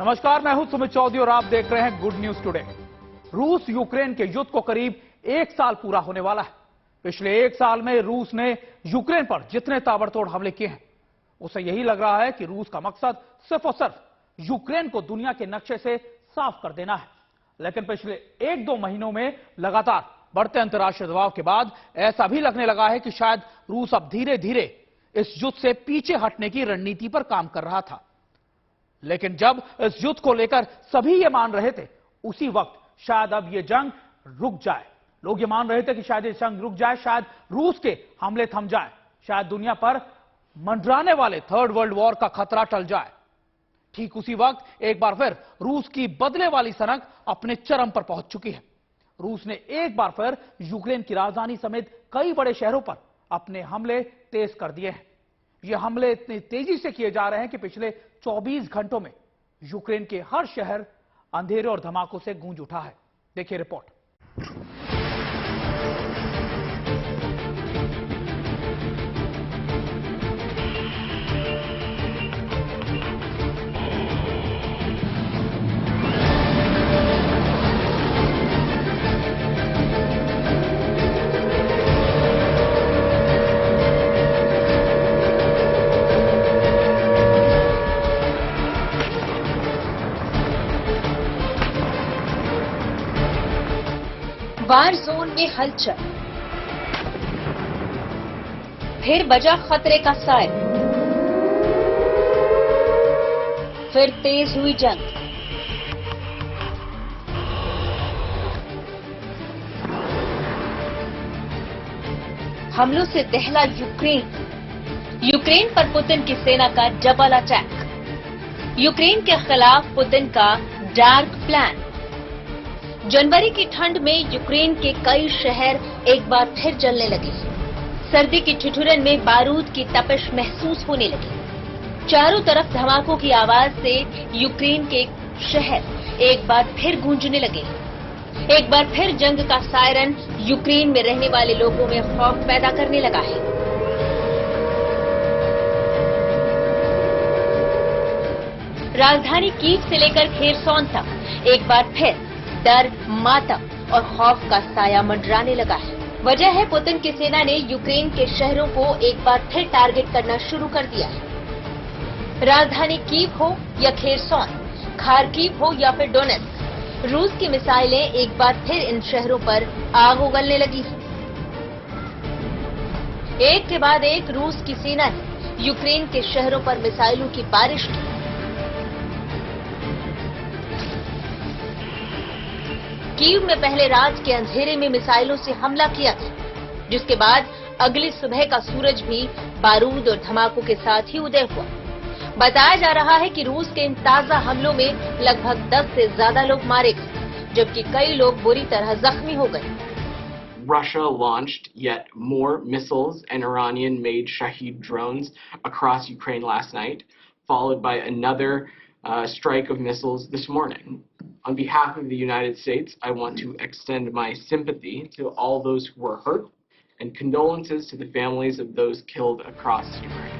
नमस्कार, मैं हूं सुमित चौधरी और आप देख रहे हैं गुड न्यूज टुडे। रूस यूक्रेन के युद्ध को करीब 1 साल पूरा होने वाला है। पिछले 1 साल में रूस ने यूक्रेन पर जितने ताबड़तोड़ हमले किए हैं, उसे यही लग रहा है कि रूस का मकसद सिर्फ और सिर्फ यूक्रेन को दुनिया के नक्शे से साफ कर देना है। लेकिन पिछले 1-2 महीनों में लगातार बढ़ते अंतर्राष्ट्रीय दबाव के बाद ऐसा भी लगने लगा है कि शायद रूस अब धीरे धीरे इस युद्ध से पीछे हटने की रणनीति पर काम कर रहा था। लेकिन जब इस युद्ध को लेकर सभी ये मान रहे थे, उसी वक्त शायद अब ये जंग रुक जाए। लोग ये मान रहे थे कि शायद ये जंग रुक जाए, शायद रूस के हमले थम जाए, शायद दुनिया पर मंडराने वाले थर्ड वर्ल्ड वॉर का खतरा टल जाए। ठीक उसी वक्त एक बार फिर रूस की बदले वाली सनक अपने चरम पर पहुंच चुकी है। रूस ने एक बार फिर यूक्रेन की राजधानी समेत कई बड़े शहरों पर अपने हमले तेज कर दिए हैं। ये हमले इतनी तेजी से किए जा रहे हैं कि पिछले 24 घंटों में यूक्रेन के हर शहर अंधेरे और धमाकों से गूंज उठा है। देखिए रिपोर्ट। वार जोन में हलचल, फिर बजा खतरे का सायरन, फिर तेज हुई जंग। हमलों से दहला यूक्रेन पर पुतिन की सेना का डबल अटैक। यूक्रेन के खिलाफ पुतिन का डार्क प्लान। जनवरी की ठंड में यूक्रेन के कई शहर एक बार फिर जलने लगे। सर्दी की ठिठुरन में बारूद की तपिश महसूस होने लगी। चारों तरफ धमाकों की आवाज से यूक्रेन के शहर एक बार फिर गूंजने लगे। एक बार फिर जंग का सायरन यूक्रेन में रहने वाले लोगों में खौफ पैदा करने लगा है। राजधानी कीव से लेकर खेरसौन तक एक बार फिर डर, मातम और खौफ का साया मंडराने लगा है। वजह है पुतिन की सेना ने यूक्रेन के शहरों को एक बार फिर टारगेट करना शुरू कर दिया है। राजधानी कीव हो या खेरसौन, खार्किव हो या फिर डोनेत्स्क, रूस की मिसाइलें एक बार फिर इन शहरों पर आग उगलने लगी है। एक के बाद एक रूस की सेना ने यूक्रेन के शहरों पर मिसाइलों की बारिश की। कीव में पहले रात के अंधेरे में मिसाइलों से हमला किया था, जिसके बाद अगली सुबह का सूरज भी बारूद और धमाकों के साथ ही उदय हुआ। बताया जा रहा है कि रूस के इन ताजा हमलों में लगभग 10 से ज्यादा लोग मारे गए, जबकि कई लोग बुरी तरह जख्मी हो गए। Russia launched yet more missiles and Iranian-made Shahed drones across Ukraine last night, followed by another strike of missiles this morning. On behalf of the United States, I want to extend my sympathy to all those who were hurt and condolences to the families of those killed across Ukraine.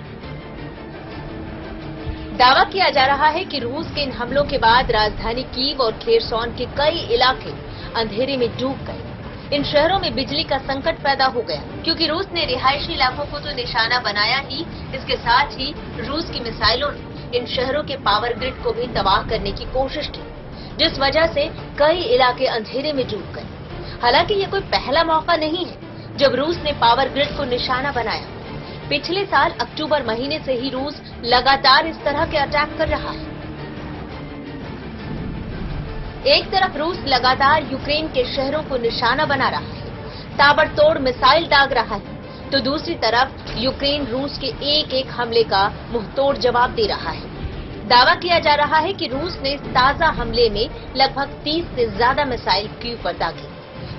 दावा किया जा रहा है कि रूस के इन हमलों के बाद राजधानी कीव और खेरसौन के कई इलाके अंधेरे में डूब गए। इन शहरों में बिजली का संकट पैदा हो गया, क्योंकि रूस ने रिहायशी इलाकों को तो निशाना बनाया ही, इसके साथ ही रूस की मिसाइलों ने इन शहरों के पावर ग्रिड को भी तबाह करने की कोशिश की, जिस वजह से कई इलाके अंधेरे में डूब गए। हालांकि ये कोई पहला मौका नहीं है जब रूस ने पावर ग्रिड को निशाना बनाया। पिछले साल अक्टूबर महीने से ही रूस लगातार इस तरह के अटैक कर रहा है। एक तरफ रूस लगातार यूक्रेन के शहरों को निशाना बना रहा है, ताबड़तोड़ मिसाइल दाग रहा है, तो दूसरी तरफ यूक्रेन रूस के एक हमले का मुंहतोड़ जवाब दे रहा है। दावा किया जा रहा है कि रूस ने ताजा हमले में लगभग 30 से ज्यादा मिसाइल कीव पर दागी,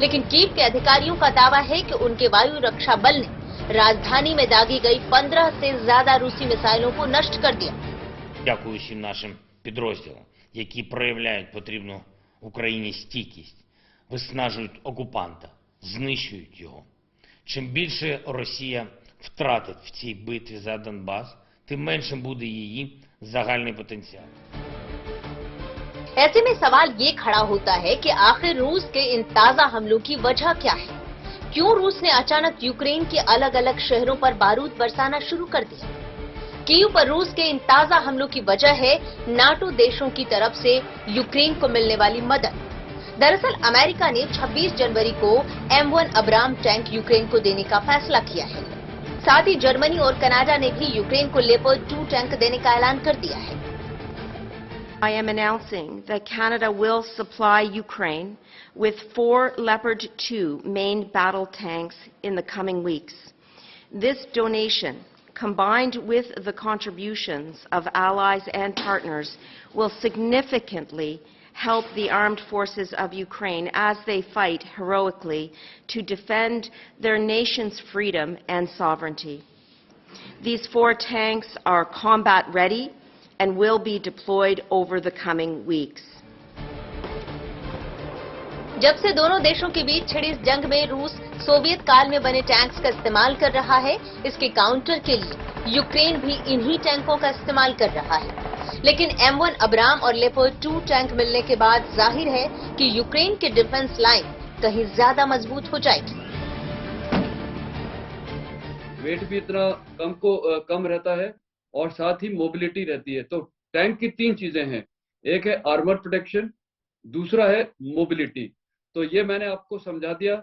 लेकिन कीव के अधिकारियों का दावा है कि उनके वायु रक्षा बल ने राजधानी में दागी गई 15 से ज्यादा रूसी मिसाइलों को नष्ट कर दिया। Дякуючи нашим підрозділам, які проявляють потрібну Україні стійкість, виснажують окупанта, знищують його. Чим більше Росія втратить в цій битві за Донбас, тим меншим буде її загальний потенціал. ऐसे में सवाल ये खड़ा होता है कि आखिर रूस के इन ताजा हमलों की वजह क्या है? क्यों रूस ने अचानक यूक्रेन के अलग अलग शहरों पर बारूद बरसाना शुरू कर दिया? कीव पर रूस के इन ताजा हमलों की वजह है नाटो देशों की तरफ से यूक्रेन को मिलने वाली मदद। दरअसल अमेरिका ने 26 जनवरी को M1 अब्राम टैंक यूक्रेन को देने का फैसला किया है। साथ ही जर्मनी और कनाडा ने भी यूक्रेन को लेपर्ड 2 टैंक देने का ऐलान कर दिया है। I am announcing that Canada will supply Ukraine with 4 Leopard 2 main battle tanks in the coming weeks. This donation, combined with the contributions of allies and partners, will significantly help the armed forces of Ukraine as they fight heroically to defend their nation's freedom and sovereignty. These 4 tanks are combat ready and will be deployed over the coming weeks. जब से दोनों देशों के बीच छिड़ी इस जंग में रूस सोवियत काल में बने टैंक्स का इस्तेमाल कर रहा है, इसके काउंटर के लिए यूक्रेन भी इन्हीं टैंकों का इस्तेमाल कर रहा है। लेकिन M1 अब्राम और लेपर्ड 2 टैंक मिलने के बाद जाहिर है कि यूक्रेन की डिफेंस लाइन कहीं ज्यादा मजबूत हो जाएगी। वेट भी इतना कम रहता है और साथ ही मोबिलिटी रहती है। तो टैंक की 3 चीजें हैं, एक है आर्मर प्रोटेक्शन, दूसरा है मोबिलिटी। तो ये मैंने आपको समझा दिया।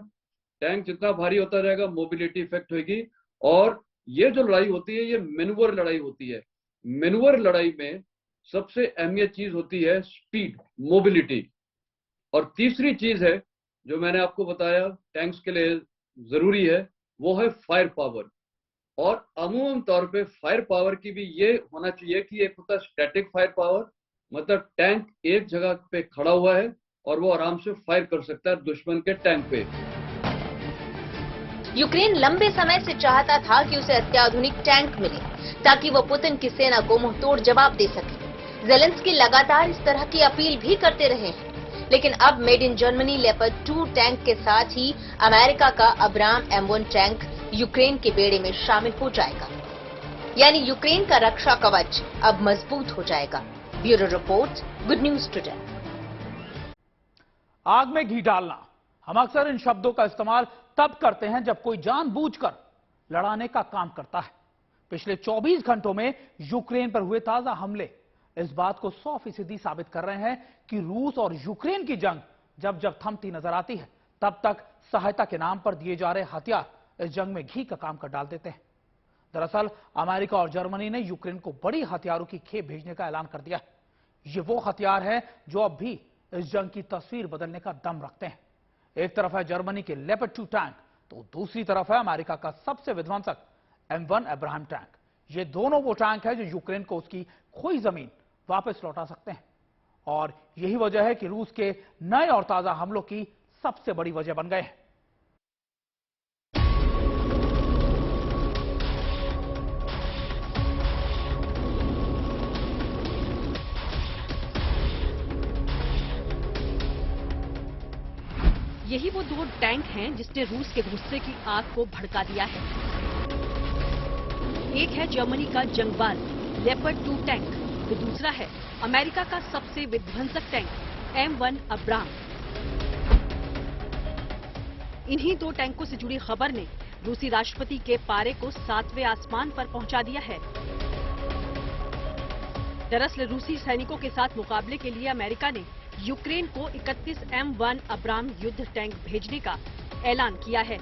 टैंक जितना भारी होता रहेगा मोबिलिटी इफेक्ट होगी। और ये जो लड़ाई होती है ये मैन्यूवर लड़ाई होती है। मैन्यूवर लड़ाई में सबसे अहमियत चीज होती है स्पीड, मोबिलिटी। और तीसरी चीज है जो मैंने आपको बताया टैंक्स के लिए जरूरी है, वो है फायर पावर। और अमूमन तौर पे फायर पावर की भी ये होना चाहिए कि एक होता है स्टैटिक फायर पावर, मतलब टैंक एक जगह पे खड़ा हुआ है और वो आराम से फायर कर सकता है दुश्मन के टैंक पे। यूक्रेन लंबे समय से चाहता था कि उसे अत्याधुनिक टैंक मिले ताकि वो पुतिन की सेना को मुंहतोड़ जवाब दे सके। ज़ेलेंस्की लगातार इस तरह की अपील भी करते रहे हैं, लेकिन अब made in Germany leopard 2 tank के साथ ही अमेरिका का अब्राम M1 टैंक यूक्रेन के बेड़े में शामिल हो जाएगा। यानी यूक्रेन का रक्षा कवच अब मजबूत हो जाएगा। Bureau report, good news today. आग में घी डालना, हम अक्सर इन शब्दों का इस्तेमाल तब करते हैं जब कोई जानबूझकर लड़ाने का काम करता है। पिछले 24 घंटों में यूक्रेन पर हुए ताजा हमले इस बात को 100% साबित कर रहे हैं कि रूस और यूक्रेन की जंग जब जब थमती नजर आती है, तब तक सहायता के नाम पर दिए जा रहे हथियार इस जंग में घी का काम कर डाल देते हैं। दरअसल अमेरिका और जर्मनी ने यूक्रेन को बड़ी हथियारों की खेप भेजने का ऐलान कर दिया है। ये वो हथियार है जो अब भी इस जंग की तस्वीर बदलने का दम रखते हैं। एक तरफ है जर्मनी के लेपर्ड 2 टैंक, तो दूसरी तरफ है अमेरिका का सबसे विध्वंसक M1 अब्राहम टैंक। ये दोनों वो टैंक है जो यूक्रेन को उसकी खोई जमीन वापस लौटा सकते हैं। और यही वजह है कि रूस के नए और ताजा हमलों की सबसे बड़ी वजह बन गए हैं। यही वो 2 टैंक हैं जिसने रूस के गुस्से की आग को भड़का दिया है। एक है जर्मनी का जंगबाज लेपर्ड 2 टैंक, तो दूसरा है अमेरिका का सबसे विध्वंसक टैंक M1 अब्राम। इन्हीं 2 टैंकों से जुड़ी खबर ने रूसी राष्ट्रपति के पारे को 7वें आसमान पर पहुंचा दिया है। दरअसल रूसी सैनिकों के साथ मुकाबले के लिए अमेरिका ने यूक्रेन को 31 M1 अब्राम युद्ध टैंक भेजने का ऐलान किया है।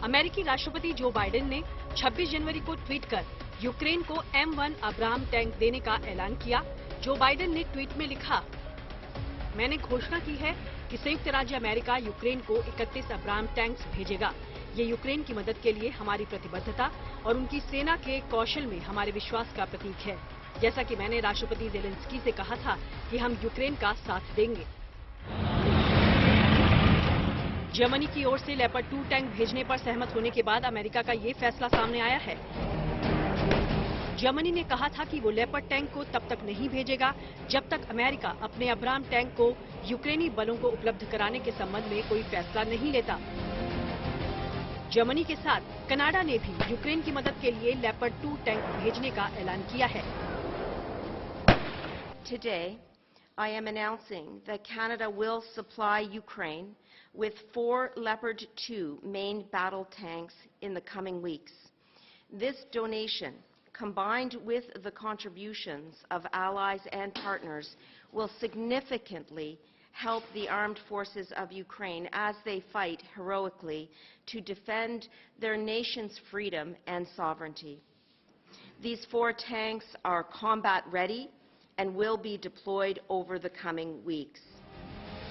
अमेरिकी राष्ट्रपति जो बाइडेन ने 26 जनवरी को ट्वीट कर यूक्रेन को M1 अब्राम टैंक देने का ऐलान किया। जो बाइडेन ने ट्वीट में लिखा, मैंने घोषणा की है कि संयुक्त राज्य अमेरिका यूक्रेन को 31 अब्राम टैंक्स भेजेगा। ये यूक्रेन की मदद के लिए हमारी प्रतिबद्धता और उनकी सेना के कौशल में हमारे विश्वास का प्रतीक है। जैसा कि मैंने राष्ट्रपति ज़ेलेंस्की से कहा था कि हम यूक्रेन का साथ देंगे। जर्मनी की ओर से लेपर्ड 2 टैंक भेजने पर सहमत होने के बाद अमेरिका का ये फैसला सामने आया है। जर्मनी ने कहा था कि वो लेपर्ड टैंक को तब तक नहीं भेजेगा जब तक अमेरिका अपने अब्राम टैंक को यूक्रेनी बलों को उपलब्ध कराने के संबंध में कोई फैसला नहीं लेता। जर्मनी के साथ कनाडा ने भी यूक्रेन की मदद के लिए लेपर्ड 2 टैंक भेजने का ऐलान किया है। today, I am announcing that Canada will supply Ukraine with 4 Leopard 2 main battle tanks in the coming weeks. This donation, combined with the contributions of allies and partners, will significantly help the armed forces of Ukraine as they fight heroically to defend their nation's freedom and sovereignty. These 4 tanks are combat ready and will be deployed over the coming weeks.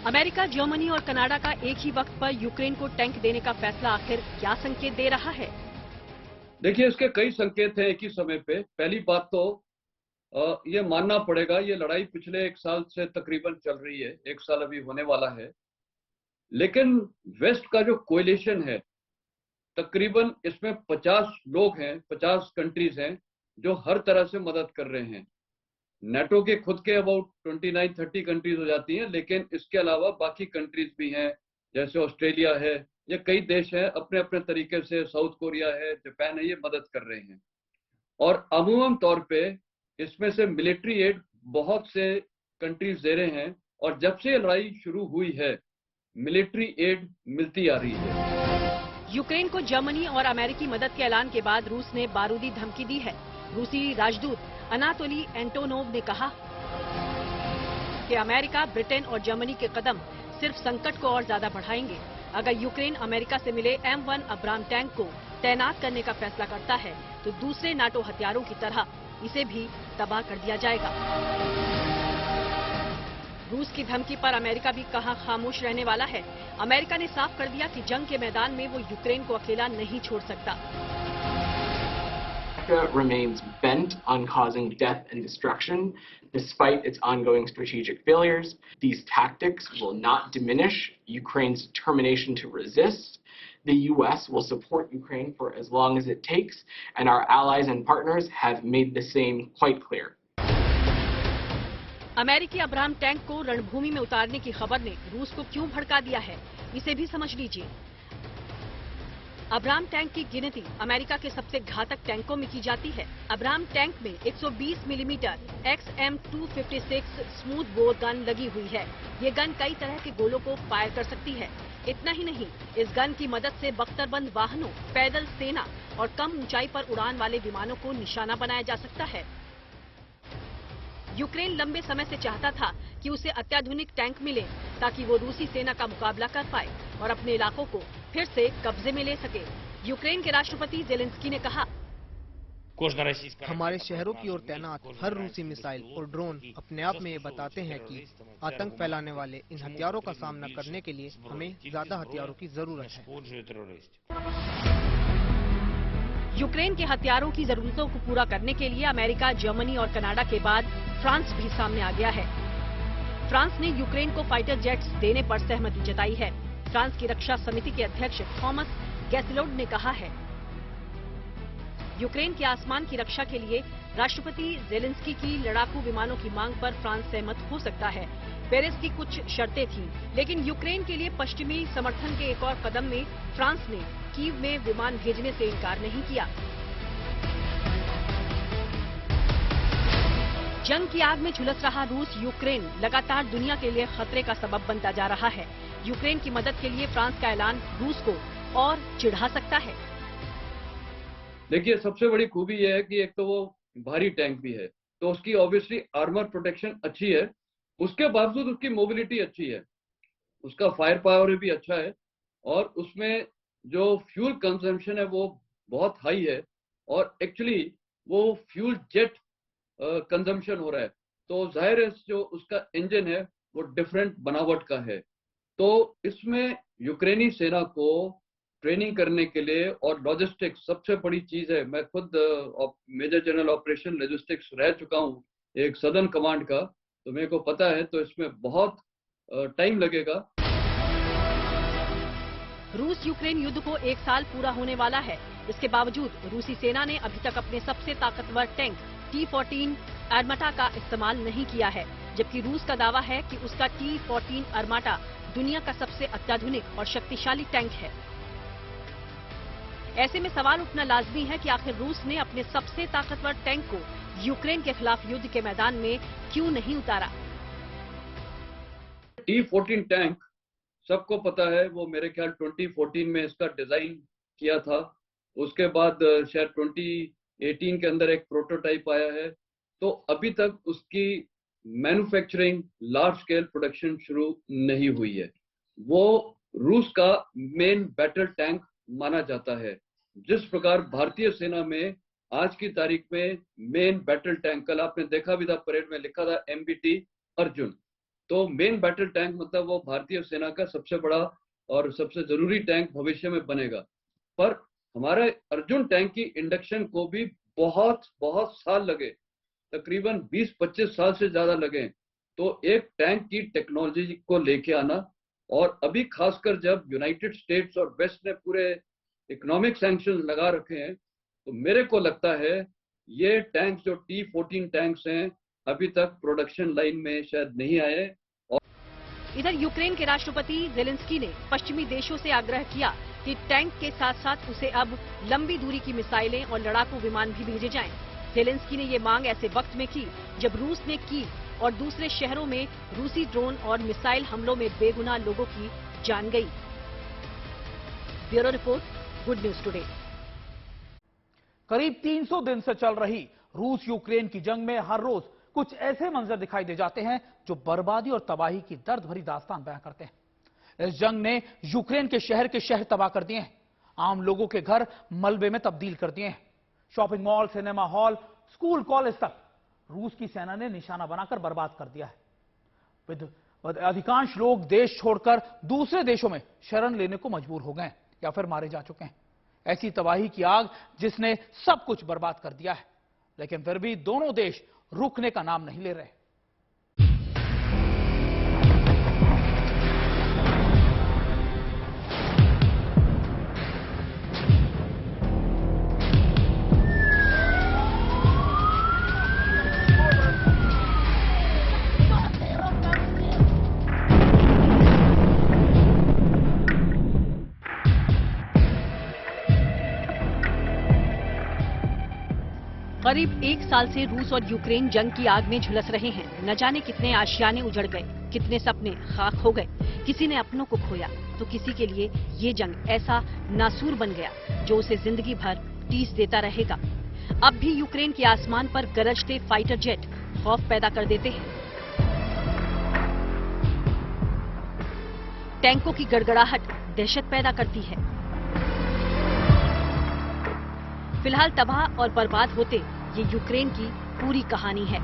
America, Germany और Canada का एक ही वक्त पर Ukraine को tank देने का फैसला आखिर क्या संकेत दे रहा है? देखिए, इसके कई संकेत हैं एक ही समय पे। पहली बात तो ये मानना पड़ेगा, ये लड़ाई पिछले 1 साल से तकरीबन चल रही है, 1 साल अभी होने वाला है। लेकिन वेस्ट का जो कोएलिशन है, तकरीबन इसमें 50 लोग हैं, 50 कंट्रीज हैं जो हर तरह से मदद कर रहे हैं। नेटो के खुद के अबाउट 29-30 कंट्रीज हो जाती हैं, लेकिन इसके अलावा बाकी कंट्रीज भी हैं, जैसे ऑस्ट्रेलिया है, ये कई देश हैं अपने अपने तरीके से, साउथ कोरिया है, जापान है, ये मदद कर रहे हैं। और अमूमन तौर पे इसमें से मिलिट्री एड बहुत से कंट्रीज दे रहे हैं, और जब से लड़ाई शुरू हुई है मिलिट्री एड मिलती आ रही है। यूक्रेन को जर्मनी और अमेरिकी मदद के ऐलान के बाद रूस ने बारूदी धमकी दी है। रूसी राजदूत अनातोली एंटोनोव ने कहा कि अमेरिका, ब्रिटेन और जर्मनी के कदम सिर्फ संकट को और ज्यादा बढ़ाएंगे। अगर यूक्रेन अमेरिका से मिले M1 अब्राम टैंक को तैनात करने का फैसला करता है तो दूसरे नाटो हथियारों की तरह इसे भी तबाह कर दिया जाएगा। रूस की धमकी पर अमेरिका भी कहां खामोश रहने वाला है। अमेरिका ने साफ कर दिया कि जंग के मैदान में वो यूक्रेन को अकेला नहीं छोड़ सकता। America remains bent on causing death and destruction despite its ongoing strategic failures. These tactics will not diminish Ukraine's determination to resist. The U.S. will support Ukraine for as long as it takes, and our allies and partners have made the same quite clear. अमेरिकी Abram tank को रणभूमि में उतारने की खबर ने रूस को क्यों भड़का दिया है, इसे भी समझ लीजिए। अब्राम टैंक की गिनती अमेरिका के सबसे घातक टैंकों में की जाती है। अब्राम टैंक में 120 millimetre XM256 smooth bore gun लगी हुई है। ये गन कई तरह के गोलों को फायर कर सकती है। इतना ही नहीं, इस गन की मदद से बख्तरबंद वाहनों, पैदल सेना और कम ऊंचाई पर उड़ान वाले विमानों को निशाना बनाया जा सकता है। यूक्रेन लंबे समय से चाहता था कि उसे अत्याधुनिक टैंक मिले ताकि वो रूसी सेना का मुकाबला कर पाए और अपने इलाकों को फिर से कब्जे में ले सके। यूक्रेन के राष्ट्रपति जेलेंस्की ने कहा, हमारे शहरों की ओर तैनात हर रूसी मिसाइल और ड्रोन अपने आप में ये बताते हैं कि आतंक फैलाने वाले इन हथियारों का सामना करने के लिए हमें ज्यादा हथियारों की जरूरत है। यूक्रेन के हथियारों की जरूरतों को पूरा करने के लिए अमेरिका, जर्मनी और कनाडा के बाद फ्रांस भी सामने आ गया है। फ्रांस ने यूक्रेन को फाइटर जेट्स देने पर सहमति जताई है। फ्रांस की रक्षा समिति के अध्यक्ष थॉमस गैसिलोड ने कहा है, यूक्रेन के आसमान की रक्षा के लिए राष्ट्रपति जेलेंस्की की लड़ाकू विमानों की मांग पर फ्रांस सहमत हो सकता है। पेरिस की कुछ शर्तें थीं, लेकिन यूक्रेन के लिए पश्चिमी समर्थन के एक और कदम में फ्रांस ने कीव में विमान भेजने से इनकार नहीं किया। जंग की आग में झुलस रहा रूस, यूक्रेन लगातार दुनिया के लिए खतरे का सबब बनता जा रहा है। यूक्रेन की मदद के लिए फ्रांस का ऐलान रूस को और चिढ़ा सकता है। देखिए, सबसे बड़ी खूबी यह है कि एक तो वो भारी टैंक भी है, तो उसकी ऑब्वियसली आर्मर प्रोटेक्शन अच्छी है, उसके बावजूद उसकी मोबिलिटी अच्छी है, उसका फायर पावर भी अच्छा है, और उसमें जो फ्यूल कंजम्पशन है वो बहुत हाई है, और एक्चुअली वो फ्यूल जेट कंजम्पशन हो रहा है। तो जाहिर है जो उसका इंजन है वो डिफरेंट बनावट का है। तो इसमें यूक्रेनी सेना को ट्रेनिंग करने के लिए और लॉजिस्टिक्स सबसे बड़ी चीज है। मैं खुद मेजर जनरल ऑपरेशन लॉजिस्टिक्स रह चुका हूँ एक सदर्न कमांड का, तो मेरे को पता है, तो इसमें बहुत टाइम लगेगा। रूस यूक्रेन युद्ध को 1 साल पूरा होने वाला है। इसके बावजूद रूसी सेना ने अभी तक अपने सबसे ताकतवर टैंक T-14 आर्माटा का इस्तेमाल नहीं किया है, जबकि रूस का दावा है कि उसका T-14 आर्माटा दुनिया का सबसे अत्याधुनिक और शक्तिशाली टैंक है। ऐसे में सवाल उठना लाजमी है कि आखिर रूस ने अपने सबसे ताकतवर टैंक को यूक्रेन के खिलाफ युद्ध के मैदान में क्यों नहीं उतारा। T-14 टैंक सबको पता है, वो मेरे ख्याल 2014 में इसका डिजाइन किया था। उसके बाद शायद 2018 के अंदर एक प्रोटोटाइप आया है। तो अभी तक उसकी मैन्युफैक्चरिंग, लार्ज स्केल प्रोडक्शन शुरू नहीं हुई है। वो रूस का मेन बैटल टैंक माना जाता है। जिस प्रकार भारतीय सेना में आज की तारीख में मेन बैटल टैंक, कल आपने देखा भी था परेड में लिखा था MBT अर्जुन, तो मेन बैटल टैंक मतलब वो भारतीय सेना का सबसे बड़ा और सबसे जरूरी टैंक भविष्य में बनेगा। पर हमारे अर्जुन टैंक की इंडक्शन को भी बहुत साल लगे, तकरीबन 20-25 साल से ज्यादा लगे। तो एक टैंक की टेक्नोलॉजी को लेके आना, और अभी खासकर जब यूनाइटेड स्टेट्स और वेस्ट ने पूरे इकोनॉमिक सैंक्शन लगा रखे हैं, तो मेरे को लगता है ये टैंक जो T-14 टैंक्स हैं अभी तक प्रोडक्शन लाइन में शायद नहीं आए। इधर यूक्रेन के राष्ट्रपति जेलेंस्की ने पश्चिमी देशों से आग्रह किया कि टैंक के साथ साथ उसे अब लंबी दूरी की मिसाइलें और लड़ाकू विमान भी भेजे जाएं। जेलेंस्की ने ये मांग ऐसे वक्त में की जब रूस ने कीव और दूसरे शहरों में रूसी ड्रोन और मिसाइल हमलों में बेगुनाह लोगों की जान गई। Bureau report, good news today. करीब 300 दिन से चल रही रूस यूक्रेन की जंग में हर रोज कुछ ऐसे मंजर दिखाई दे जाते हैं जो बर्बादी और तबाही की दर्द भरी दास्तान बयां करते हैं। इस जंग ने यूक्रेन के शहर तबाह कर दिए हैं, आम लोगों के घर मलबे में तब्दील कर दिए हैं। Shopping mall, cinema hall, school, college तक रूस की सेना ने निशाना बनाकर बर्बाद कर दिया है। अधिकांश लोग देश छोड़कर दूसरे देशों में शरण लेने को मजबूर हो गए या फिर मारे जा चुके हैं। ऐसी तबाही की आग जिसने सब कुछ बर्बाद कर दिया है, लेकिन फिर भी दोनों देश रुकने का नाम नहीं ले रहे। करीब एक साल से रूस और यूक्रेन जंग की आग में झुलस रहे हैं। न जाने कितने आशियाने उजड़ गए, कितने सपने खाक हो गए। किसी ने अपनों को खोया तो किसी के लिए ये जंग ऐसा नासूर बन गया जो उसे जिंदगी भर टीस देता रहेगा। अब भी यूक्रेन के आसमान पर गरजते फाइटर जेट खौफ पैदा कर देते हैं। टैंकों की गड़गड़ाहट दहशत पैदा करती है। फिलहाल तबाह और बर्बाद होते ये यूक्रेन की पूरी कहानी है।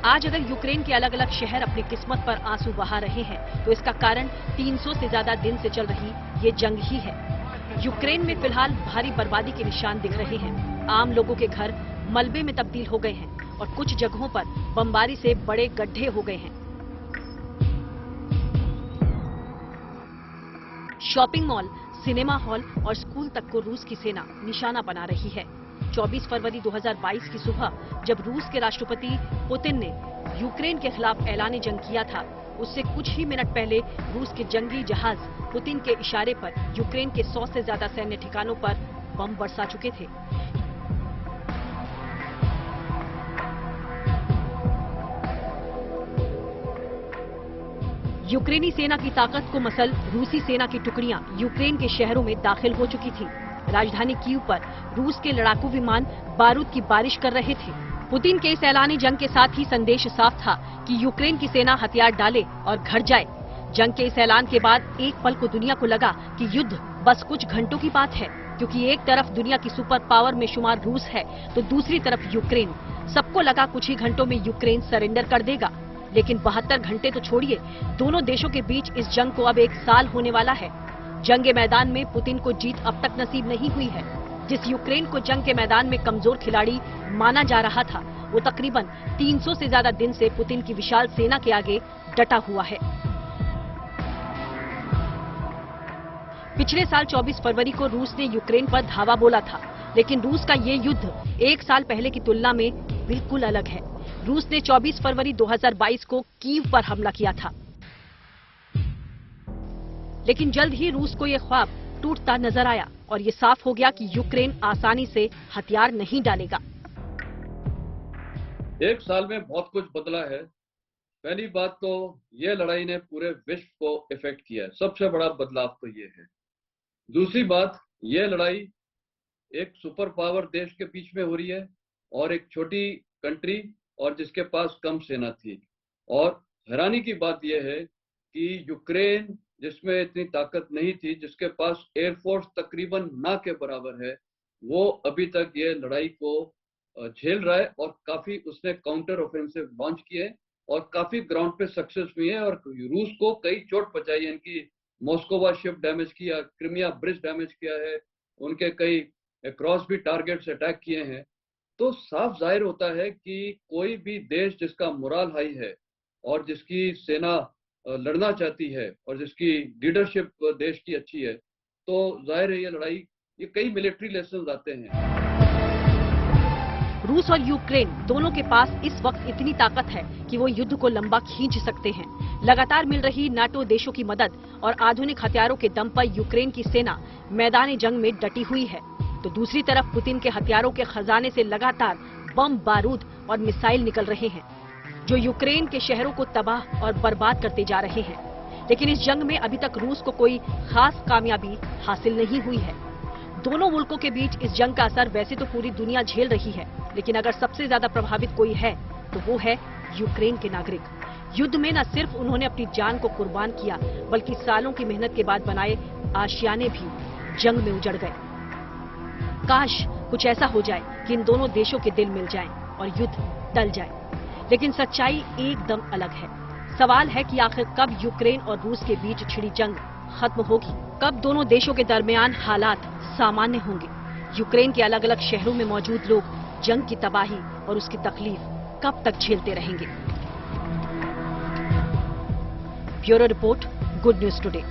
आज अगर यूक्रेन के अलग अलग शहर अपनी किस्मत पर आंसू बहा रहे हैं तो इसका कारण 300 से ज्यादा दिन से चल रही ये जंग ही है। यूक्रेन में फिलहाल भारी बर्बादी के निशान दिख रहे हैं। आम लोगों के घर मलबे में तब्दील हो गए हैं और कुछ जगहों पर बमबारी से बड़े गड्ढे हो गए हैं। शॉपिंग मॉल, सिनेमा हॉल और स्कूल तक को रूस की सेना निशाना बना रही है। 24 फरवरी 2022 की सुबह जब रूस के राष्ट्रपति पुतिन ने यूक्रेन के खिलाफ ऐलान जंग किया था, उससे कुछ ही मिनट पहले रूस के जंगी जहाज पुतिन के इशारे पर यूक्रेन के 100 से ज्यादा सैन्य ठिकानों पर बम बरसा चुके थे। यूक्रेनी सेना की ताकत को मसल रूसी सेना की टुकड़ियां यूक्रेन के शहरों में दाखिल हो चुकी थी। राजधानी कीव पर रूस के लड़ाकू विमान बारूद की बारिश कर रहे थे। पुतिन के इस ऐलानी जंग के साथ ही संदेश साफ था कि यूक्रेन की सेना हथियार डाले और घर जाए। जंग के इस ऐलान के बाद एक पल को दुनिया को लगा कि युद्ध बस कुछ घंटों की बात है, क्योंकि एक तरफ दुनिया की सुपर पावर में शुमार रूस है तो दूसरी तरफ यूक्रेन। सबको लगा कुछ ही घंटों में यूक्रेन सरेंडर कर देगा, लेकिन 72 घंटे तो छोड़िए, दोनों देशों के बीच इस जंग को अब 1 साल होने वाला है। जंग के मैदान में पुतिन को जीत अब तक नसीब नहीं हुई है। जिस यूक्रेन को जंग के मैदान में कमजोर खिलाड़ी माना जा रहा था, वो तकरीबन 300 से ज्यादा दिन से पुतिन की विशाल सेना के आगे डटा हुआ है। पिछले साल 24 फरवरी को रूस ने यूक्रेन पर धावा बोला था, लेकिन रूस का ये युद्ध 1 साल पहले की तुलना में बिल्कुल अलग है। रूस ने 24 फरवरी 2022 को कीव पर हमला किया था। लेकिन जल्द ही रूस को ये ख्वाब टूटता नजर आया और ये साफ हो गया कि यूक्रेन आसानी से हथियार नहीं डालेगा। एक साल में बहुत कुछ बदला है। पहली बात तो ये लड़ाई ने पूरे विश्व को इफेक्ट किया है, सबसे बड़ा बदलाव तो ये है। दूसरी बात, ये लड़ाई एक सुपर पावर देश के बीच में हो रही है और एक छोटी कंट्री और जिसके पास कम सेना थी। और हैरानी की बात यह है कि यूक्रेन जिसमें इतनी ताकत नहीं थी, जिसके पास एयरफोर्स तकरीबन ना के बराबर है, वो अभी तक ये लड़ाई को झेल रहा है और काफी उसने काउंटर ऑफेंसिव लॉन्च किए और काफी ग्राउंड पे सक्सेस हुई है और रूस को कई चोट पहुंचाई है। इनकी मॉस्कोवा शिप डैमेज किया, क्रिमिया ब्रिज डैमेज किया है, उनके कई क्रॉस भी टारगेट्स अटैक किए हैं। तो साफ जाहिर होता है कि कोई भी देश जिसका मोरल हाई है और जिसकी सेना लड़ना चाहती है और जिसकी लीडरशिप देश की अच्छी है, तो जाहिर है ये लड़ाई, ये कई मिलिट्री लेसन आते हैं। रूस और यूक्रेन दोनों के पास इस वक्त इतनी ताकत है कि वो युद्ध को लंबा खींच सकते हैं। लगातार मिल रही नाटो देशों की मदद और आधुनिक हथियारों के दम पर यूक्रेन की सेना मैदान जंग में डटी हुई है, तो दूसरी तरफ पुतिन के हथियारों के खजाने से लगातार बम, बारूद और मिसाइल निकल रहे हैं जो यूक्रेन के शहरों को तबाह और बर्बाद करते जा रहे हैं। लेकिन इस जंग में अभी तक रूस को कोई खास कामयाबी हासिल नहीं हुई है। दोनों मुल्कों के बीच इस जंग का असर वैसे तो पूरी दुनिया झेल रही है, लेकिन अगर सबसे ज्यादा प्रभावित कोई है तो वो है यूक्रेन के नागरिक। युद्ध में न सिर्फ उन्होंने अपनी जान को कुर्बान किया, बल्कि सालों की मेहनत के बाद बनाए आशियाने भी जंग में उजड़ गए। काश कुछ ऐसा हो जाए कि इन दोनों देशों के दिल मिल जाएं और युद्ध टल जाए, लेकिन सच्चाई एकदम अलग है। सवाल है कि आखिर कब यूक्रेन और रूस के बीच छिड़ी जंग खत्म होगी, कब दोनों देशों के दरमियान हालात सामान्य होंगे। यूक्रेन के अलग अलग शहरों में मौजूद लोग जंग की तबाही और उसकी तकलीफ कब तक झेलते रहेंगे। Bureau report, good news today.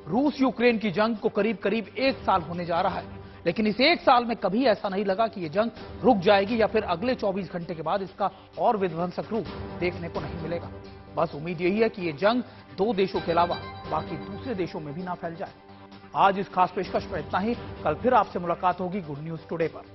रूस यूक्रेन की जंग को करीब करीब एक साल होने जा रहा है, लेकिन इस एक साल में कभी ऐसा नहीं लगा कि ये जंग रुक जाएगी या फिर अगले 24 घंटे के बाद इसका और विध्वंसक रूप देखने को नहीं मिलेगा। बस उम्मीद यही है कि ये जंग दो देशों के अलावा बाकी दूसरे देशों में भी ना फैल जाए। आज इस खास पेशकश में इतना ही। कल फिर आपसे मुलाकात होगी गुड न्यूज टुडे पर।